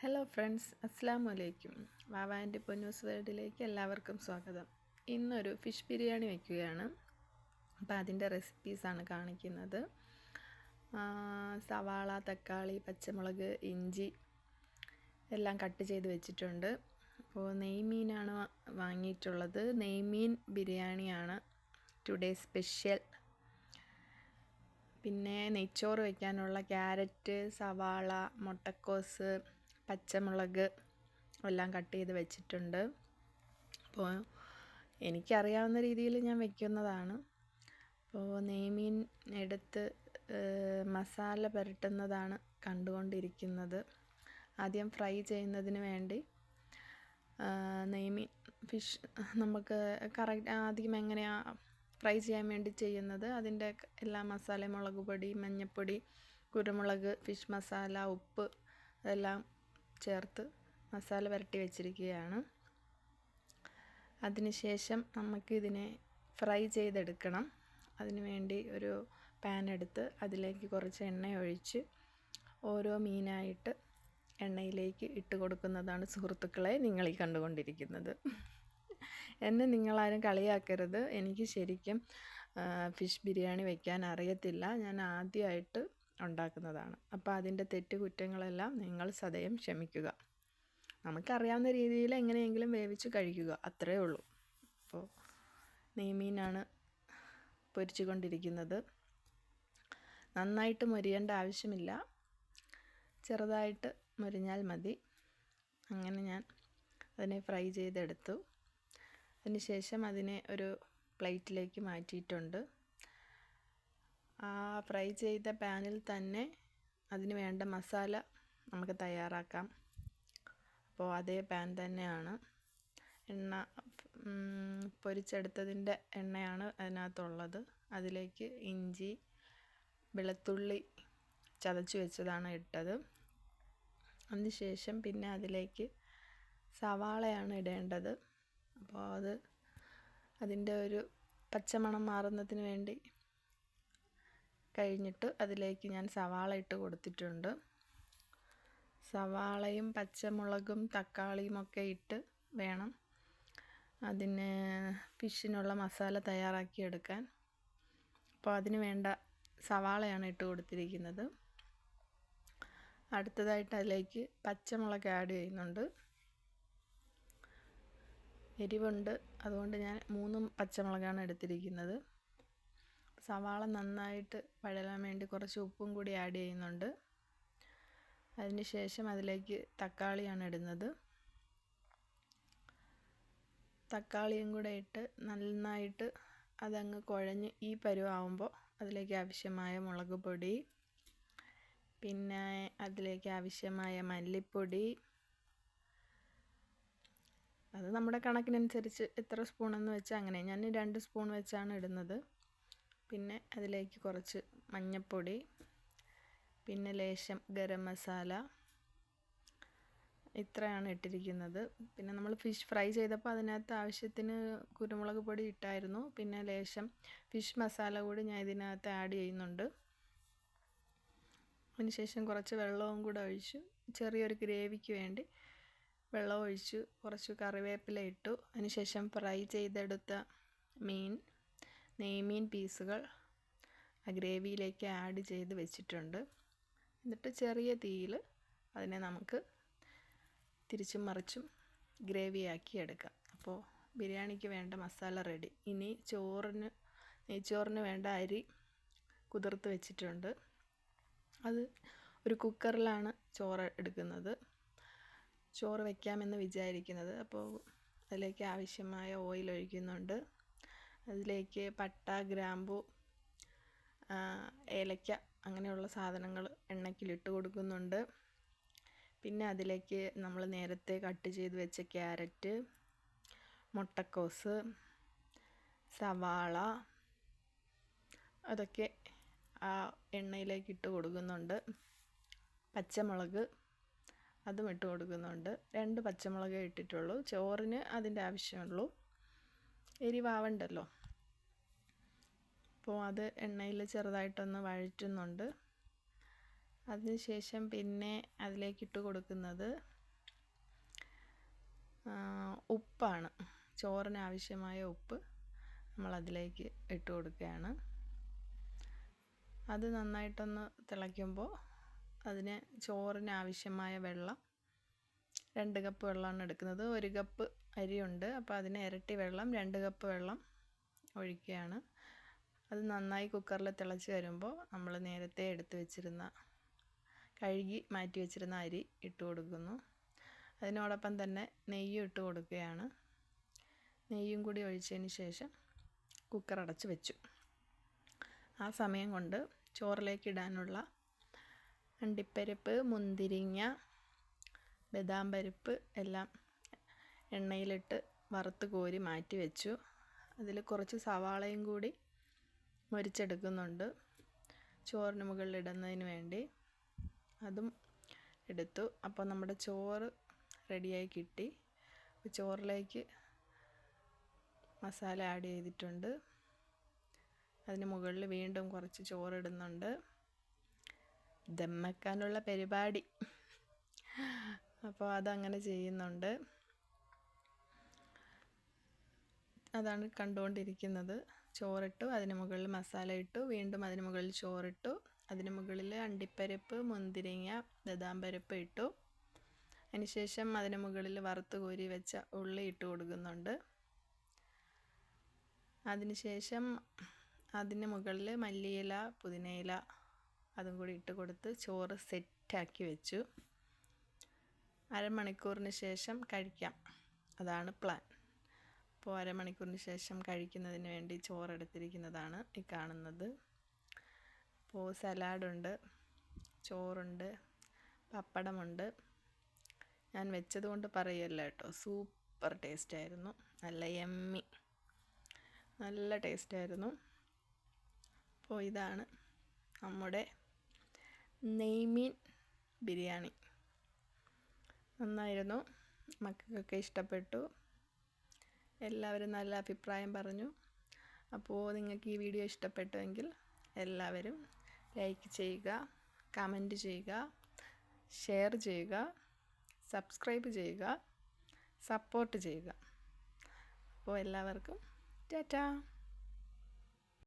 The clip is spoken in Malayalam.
ഹലോ ഫ്രണ്ട്സ്, അസ്സാം വലൈക്കും. വാവ ആൻഡ് പൊന്നൂസ് വേൾഡിലേക്ക് എല്ലാവർക്കും സ്വാഗതം. ഇന്നൊരു ഫിഷ് ബിരിയാണി വയ്ക്കുകയാണ്. അപ്പോൾ അതിൻ്റെ റെസിപ്പീസാണ് കാണിക്കുന്നത്. സവാള, തക്കാളി, പച്ചമുളക്, ഇഞ്ചി എല്ലാം കട്ട് ചെയ്ത് വെച്ചിട്ടുണ്ട്. അപ്പോൾ നെയ്മീനാണ് വാങ്ങിയിട്ടുള്ളത്. നെയ്മീൻ ബിരിയാണിയാണ് ടുഡേ സ്പെഷ്യൽ. പിന്നെ നെയ്ച്ചോറ് വയ്ക്കാനുള്ള ക്യാരറ്റ്, സവാള, മുട്ടക്കോസ്, പച്ചമുളക് എല്ലാം കട്ട് ചെയ്ത് വെച്ചിട്ടുണ്ട്. അപ്പോൾ എനിക്കറിയാവുന്ന രീതിയിൽ ഞാൻ വയ്ക്കുന്നതാണ്. അപ്പോൾ നെയ്മീൻ എടുത്ത് മസാല പുരട്ടുന്നതാണ് കണ്ടുകൊണ്ടിരിക്കുന്നത്. ആദ്യം ഫ്രൈ ചെയ്യുന്നതിന് വേണ്ടി നെയ്മീൻ ഫിഷ് നമുക്ക് കറക്റ്റ് ആദ്യം എങ്ങനെയാണ് ഫ്രൈ ചെയ്യാൻ വേണ്ടി ചെയ്യുന്നത്, അതിൻ്റെ എല്ലാ മസാലയും മുളക് പൊടി, മഞ്ഞൾപ്പൊടി, കുരുമുളക്, ഫിഷ് മസാല, ഉപ്പ് അതെല്ലാം ചേർത്ത് മസാല പുരട്ടി വെച്ചിരിക്കുകയാണ്. അതിനുശേഷം നമുക്കിതിനെ ഫ്രൈ ചെയ്തെടുക്കണം. അതിനു വേണ്ടി ഒരു പാൻ എടുത്ത് അതിലേക്ക് കുറച്ച് എണ്ണ ഒഴിച്ച് ഓരോ മീനായിട്ട് എണ്ണയിലേക്ക് ഇട്ട് കൊടുക്കുന്നതാണ് സുഹൃത്തുക്കളെ നിങ്ങളീ കണ്ടുകൊണ്ടിരിക്കുന്നത്. എന്നെ നിങ്ങളാരും കളിയാക്കരുത്. എനിക്ക് ശരിക്കും ഫിഷ് ബിരിയാണി വയ്ക്കാൻ അറിയത്തില്ല. ഞാൻ ആദ്യമായിട്ട് ഉണ്ടാക്കുന്നതാണ്. അപ്പോൾ അതിൻ്റെ തെറ്റുകുറ്റങ്ങളെല്ലാം നിങ്ങൾ സദയം ക്ഷമിക്കുക. നമുക്കറിയാവുന്ന രീതിയിൽ എങ്ങനെയെങ്കിലും വേവിച്ച് കഴിക്കുക, അത്രയേ ഉള്ളൂ. അപ്പോൾ നെയ്മീനാണ് പൊരിച്ചു കൊണ്ടിരിക്കുന്നത്. നന്നായിട്ട് മൊരിയേണ്ട ആവശ്യമില്ല, ചെറുതായിട്ട് മൊരിഞ്ഞാൽ മതി. അങ്ങനെ ഞാൻ അതിനെ ഫ്രൈ ചെയ്തെടുത്തു. അതിനുശേഷം അതിനെ ഒരു പ്ലേറ്റിലേക്ക് മാറ്റിയിട്ടുണ്ട്. ആ ഫ്രൈ ചെയ്ത പാനിൽ തന്നെ അതിന് വേണ്ട മസാല നമുക്ക് തയ്യാറാക്കാം. അപ്പോൾ അതേ പാൻ തന്നെയാണ്, എണ്ണ പൊരിച്ചെടുത്തതിൻ്റെ എണ്ണയാണ് അതിനകത്തുള്ളത്. അതിലേക്ക് ഇഞ്ചി, വെളുത്തുള്ളി ചതച്ച് വെച്ചതാണ് ഇട്ടത്. അതിനുശേഷം പിന്നെ അതിലേക്ക് സവാളയാണ് ഇടേണ്ടത്. അപ്പോൾ അതിൻ്റെ ഒരു പച്ചമണം മാറുന്നതിന് വേണ്ടി കഴിഞ്ഞിട്ട് അതിലേക്ക് ഞാൻ സവാള ഇട്ട് കൊടുത്തിട്ടുണ്ട്. സവാളയും പച്ചമുളകും തക്കാളിയും ഒക്കെ ഇട്ട് വേണം അതിന് ഫിഷിനുള്ള മസാല തയ്യാറാക്കിയെടുക്കാൻ. അപ്പോൾ അതിന് വേണ്ട സവാളയാണ് ഇട്ട് കൊടുത്തിരിക്കുന്നത്. അടുത്തതായിട്ട് അതിലേക്ക് പച്ചമുളക് ആഡ് ചെയ്യുന്നുണ്ട്. എരിവുണ്ട്, അതുകൊണ്ട് ഞാൻ 3 പച്ചമുളകാണ് എടുത്തിരിക്കുന്നത്. സവാള നന്നായിട്ട് വഴലാൻ വേണ്ടി കുറച്ച് ഉപ്പും കൂടി ആഡ് ചെയ്യുന്നുണ്ട്. അതിനുശേഷം അതിലേക്ക് തക്കാളിയാണ് ഇടുന്നത്. തക്കാളിയും കൂടെ ഇട്ട് നന്നായിട്ട് അതങ്ങ് കുഴഞ്ഞ് ഈ പരുവാകുമ്പോൾ അതിലേക്ക് ആവശ്യമായ മുളക് പൊടി, പിന്നെ അതിലേക്ക് ആവശ്യമായ മല്ലിപ്പൊടി, അത് നമ്മുടെ കണക്കിനനുസരിച്ച് എത്ര സ്പൂണെന്ന് വെച്ചാൽ അങ്ങനെ. ഞാൻ 2 സ്പൂൺ വെച്ചാണ് ഇടുന്നത്. പിന്നെ അതിലേക്ക് കുറച്ച് മഞ്ഞൾപ്പൊടി, പിന്നെ ലേശം ഗരം മസാല, ഇത്രയാണ് ഇട്ടിരിക്കുന്നത്. പിന്നെ നമ്മൾ ഫിഷ് ഫ്രൈ ചെയ്തപ്പോൾ അതിനകത്ത് ആവശ്യത്തിന് കുരുമുളക് പൊടി ഇട്ടായിരുന്നു. പിന്നെ ലേശം ഫിഷ് മസാല കൂടി ഞാൻ ഇതിനകത്ത് ആഡ് ചെയ്യുന്നുണ്ട്. അതിനുശേഷം കുറച്ച് വെള്ളവും കൂടെ ഒഴിച്ചു, ചെറിയൊരു ഗ്രേവിക്ക് വേണ്ടി വെള്ളം ഒഴിച്ചു, കുറച്ച് കറിവേപ്പില ഇട്ടു. അതിനുശേഷം ഫ്രൈ ചെയ്തെടുത്ത നെയ്മീൻ പീസുകൾ ആ ഗ്രേവിയിലേക്ക് ആഡ് ചെയ്ത് വെച്ചിട്ടുണ്ട്. എന്നിട്ട് ചെറിയ തീയിൽ അതിനെ നമുക്ക് തിരിച്ചും മറിച്ചും ഗ്രേവിയാക്കി എടുക്കാം. അപ്പോൾ ബിരിയാണിക്ക് വേണ്ട മസാല റെഡി. ഇനി നെയ്ച്ചോറിന് വേണ്ട അരി കുതിർത്ത് വെച്ചിട്ടുണ്ട്. അത് ഒരു കുക്കറിലാണ് ചോറ് എടുക്കുന്നത്, ചോറ് വയ്ക്കാമെന്ന് വിചാരിക്കുന്നത്. അപ്പോൾ അതിലേക്ക് ആവശ്യമായ ഓയിൽ ഒഴിക്കുന്നുണ്ട്. അതിലേക്ക് പട്ട, ഗ്രാമ്പു, ഏലക്ക അങ്ങനെയുള്ള സാധനങ്ങൾ എണ്ണയ്ക്കിലിട്ട് കൊടുക്കുന്നുണ്ട്. പിന്നെ അതിലേക്ക് നമ്മൾ നേരത്തെ കട്ട് ചെയ്ത് വെച്ച ക്യാരറ്റ്, മുട്ടക്കോസ്, സവാള അതൊക്കെ ആ എണ്ണയിലേക്ക് ഇട്ട് കൊടുക്കുന്നുണ്ട്. പച്ചമുളക് അതും ഇട്ട് കൊടുക്കുന്നുണ്ട്. 2 പച്ചമുളകേ ഇട്ടിട്ടുള്ളൂ. ചോറിന് അതിൻ്റെ ആവശ്യമുള്ളൂ, എരിവാവണ്ടല്ലോ. അപ്പോൾ അത് എണ്ണയിൽ ചെറുതായിട്ടൊന്ന് വഴറ്റുന്നുണ്ട്. അതിനുശേഷം പിന്നെ അതിലേക്ക് ഇട്ട് കൊടുക്കുന്നത് ഉപ്പാണ്. ചോറിന് ആവശ്യമായ ഉപ്പ് നമ്മളതിലേക്ക് ഇട്ട് കൊടുക്കുകയാണ്. അത് നന്നായിട്ടൊന്ന് തിളയ്ക്കുമ്പോൾ അതിന് ചോറിന് ആവശ്യമായ വെള്ളം 2 കപ്പ് വെള്ളമാണ് എടുക്കുന്നത്. 1 കപ്പ് അരിയുണ്ട്, അപ്പോൾ അതിന് ഇരട്ടി വെള്ളം 2 കപ്പ് വെള്ളം ഒഴിക്കുകയാണ്. അത് നന്നായി കുക്കറിൽ തിളച്ച് വരുമ്പോൾ നമ്മൾ നേരത്തെ എടുത്ത് വെച്ചിരുന്ന കഴുകി മാറ്റി വെച്ചിരുന്ന അരി ഇട്ട് കൊടുക്കുന്നു. അതിനോടൊപ്പം തന്നെ നെയ്യും ഇട്ട് കൊടുക്കുകയാണ്. നെയ്യും കൂടി ഒഴിച്ചതിന് ശേഷം കുക്കർ അടച്ച് വെച്ചു. ആ സമയം കൊണ്ട് ചോറിലേക്ക് ഇടാനുള്ള അണ്ടിപ്പരിപ്പ്, മുന്തിരിങ്ങ, ബദാം പരിപ്പ് എല്ലാം എണ്ണയിലിട്ട് വറുത്ത് കോരി മാറ്റി വെച്ചു. അതിൽ കുറച്ച് സവാളയും കൂടി മൊരിച്ചെടുക്കുന്നുണ്ട് ചോറിന് മുകളിൽ ഇടുന്നതിന് വേണ്ടി. അതും എടുത്തു. അപ്പോൾ നമ്മുടെ ചോറ് റെഡിയായി കിട്ടി. ചോറിലേക്ക് മസാല ആഡ് ചെയ്തിട്ടുണ്ട്. അതിന് മുകളിൽ വീണ്ടും കുറച്ച് ചോറിടുന്നുണ്ട്. ദം വെക്കാനുള്ള പരിപാടി. അപ്പോൾ അതങ്ങനെ ചെയ്യുന്നുണ്ട്. അതാണ് കണ്ടുകൊണ്ടിരിക്കുന്നത്. ചോറിട്ടു, അതിന് മുകളിൽ മസാല ഇട്ടു, വീണ്ടും അതിന് മുകളിൽ ചോറിട്ടു, അതിന് മുകളിൽ അണ്ടിപ്പരിപ്പ്, മുന്തിരിങ്ങ, ബദാം പരിപ്പ് ഇട്ടു. അതിനുശേഷം അതിന് മുകളിൽ വറുത്ത് കോരി വെച്ച ഉള്ളി ഇട്ട് കൊടുക്കുന്നുണ്ട്. അതിനുശേഷം അതിന് മുകളിൽ മല്ലിയില, പുതിനയില അതും കൂടി ഇട്ട് കൊടുത്ത് ചോറ് സെറ്റാക്കി വെച്ചു. അരമണിക്കൂറിന് ശേഷം കഴിക്കാം, അതാണ് പ്ലാൻ. അപ്പോൾ അരമണിക്കൂറിന് ശേഷം കഴിക്കുന്നതിന് വേണ്ടി ചോറെടുത്തിരിക്കുന്നതാണ് ഈ കാണുന്നത്. അപ്പോൾ സലാഡുണ്ട്, ചോറുണ്ട്, പപ്പടമുണ്ട്. ഞാൻ വെച്ചതുകൊണ്ട് പറയുകയല്ല കേട്ടോ, സൂപ്പർ ടേസ്റ്റായിരുന്നു. നല്ല യമ്മി, നല്ല ടേസ്റ്റായിരുന്നു. അപ്പോൾ ഇതാണ് നമ്മുടെ നെയ്മീൻ ബിരിയാണി. നന്നായിരുന്നു, മക്കൾക്കൊക്കെ ഇഷ്ടപ്പെട്ടു. എല്ലാവരും നല്ല അഭിപ്രായം പറഞ്ഞു. അപ്പോൾ നിങ്ങൾക്ക് ഈ വീഡിയോ ഇഷ്ടപ്പെട്ടുവെങ്കിൽ എല്ലാവരും ലൈക്ക് ചെയ്യുക, കമൻറ്റ് ചെയ്യുക, ഷെയർ ചെയ്യുക, സബ്സ്ക്രൈബ് ചെയ്യുക, സപ്പോർട്ട് ചെയ്യുക. അപ്പോൾ എല്ലാവർക്കും ടാറ്റാ.